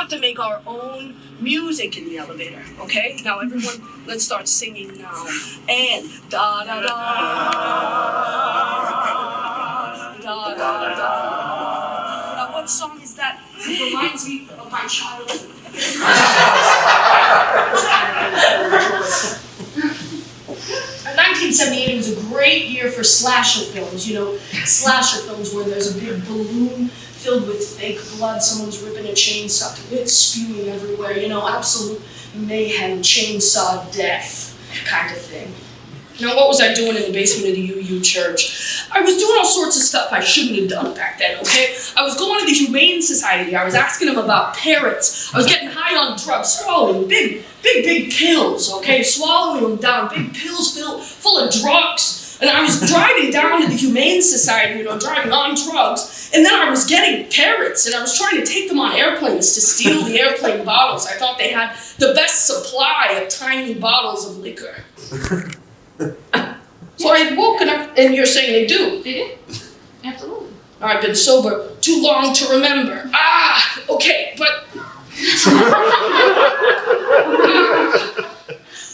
have to make our own music in the elevator, okay? Now everyone, let's start singing now. And da da da da da da. Now what song is that? It reminds me of my childhood. 1978 was a great year for slasher films. You know, slasher films where there's a big balloon filled with fake blood, someone's ripping a chainsaw, it's spewing everywhere, you know, absolute mayhem, chainsaw death kind of thing. Now, what was I doing in the basement of the UU church? I was doing all sorts of stuff I shouldn't have done back then, okay? I was going to the Humane Society, I was asking them about parrots, I was getting high on drugs, swallowing big pills, okay? Swallowing them down, big pills full of drugs. And I was driving down to the Humane Society, you know, driving on drugs, and then I was getting parrots, and I was trying to take them on airplanes to steal the airplane bottles. I thought they had the best supply of tiny bottles of liquor. So I had woken up, and you're saying they do? They do. Absolutely. I've been sober too long to remember. Okay, but...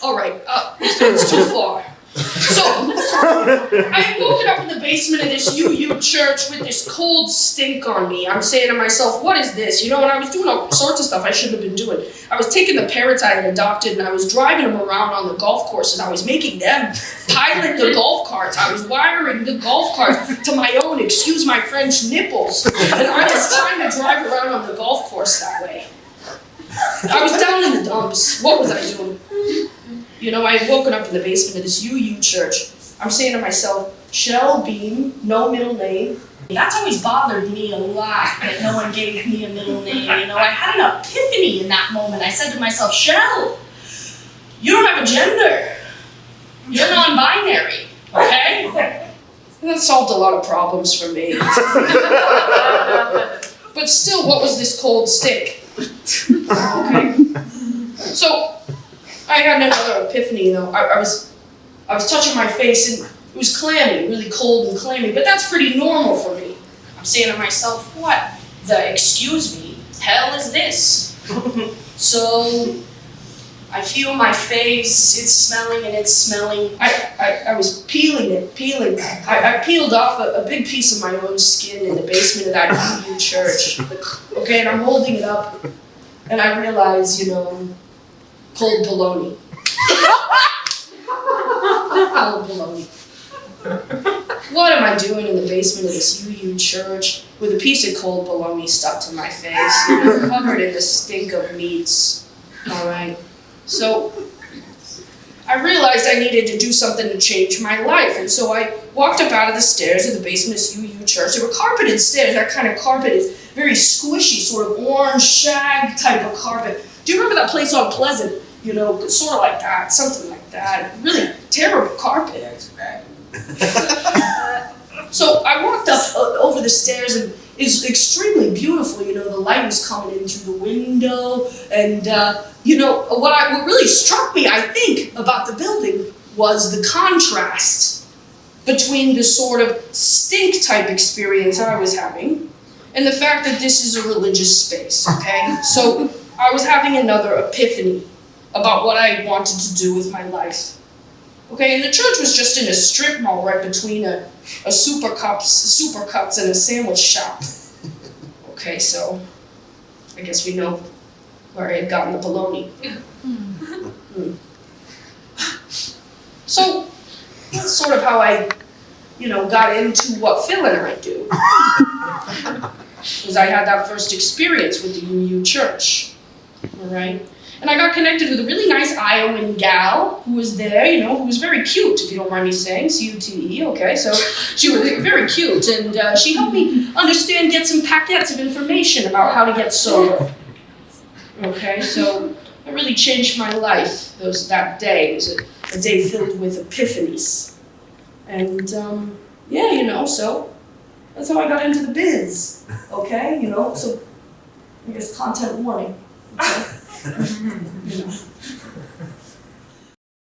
all right, it's too far. So, I had woken up in the basement of this UU church with this cold stink on me. I'm saying to myself, what is this? You know, and I was doing all sorts of stuff I shouldn't have been doing. I was taking the parrots I had adopted and I was driving them around on the golf courses. I was making them pilot the golf carts. I was wiring the golf carts to my own, excuse my French, nipples. And I was trying to drive around on the golf course that way. I was down in the dumps. What was I doing? You know, I had woken up in the basement of this UU church. I'm saying to myself, Shelby, no middle name. That's always bothered me a lot, that no one gave me a middle name. You know, I had an epiphany in that moment. I said to myself, Shell, you don't have a gender. You're non-binary, okay? And that solved a lot of problems for me. But still, what was this cold stick? Okay? So, I had another epiphany, you know. I was touching my face and it was clammy, really cold and clammy, but that's pretty normal for me. I'm saying to myself, what the, excuse me, hell is this? So I feel my face, it's smelling and it's smelling. I was peeling. I peeled off a big piece of my own skin in the basement of that UU church. Okay, and I'm holding it up and I realize, you know, cold bologna. Cold bologna. What am I doing in the basement of this UU church with a piece of cold bologna stuck to my face, you know, covered in the stink of meats? All right. So I realized I needed to do something to change my life, and so I walked up out of the stairs of the basement of this UU church. There were carpeted stairs. That kind of carpet is very squishy, sort of orange shag type of carpet. Do you remember that place on Pleasant? You know, sort of like that, something like that. Really terrible carpet. So I walked up over the stairs and it's extremely beautiful. You know, the light was coming in through the window. And, you know, what really struck me, I think, about the building was the contrast between the sort of stink type experience I was having and the fact that this is a religious space, okay? So I was having another epiphany about what I wanted to do with my life. Okay, and the church was just in a strip mall right between a Supercuts and a sandwich shop. Okay, so I guess we know where I had gotten the bologna. So that's sort of how I, you know, got into what Phil and I do. Because I had that first experience with the UU church, all right? And I got connected with a really nice Iowan gal who was there, you know, who was very cute, if you don't mind me saying, C-U-T-E, okay? So she was very cute, and she helped me understand, get some packets of information about how to get sober. Okay, so it really changed my life that day. It was a day filled with epiphanies. And, yeah, you know, so that's how I got into the biz, okay? You know, so I guess content warning, okay? You know.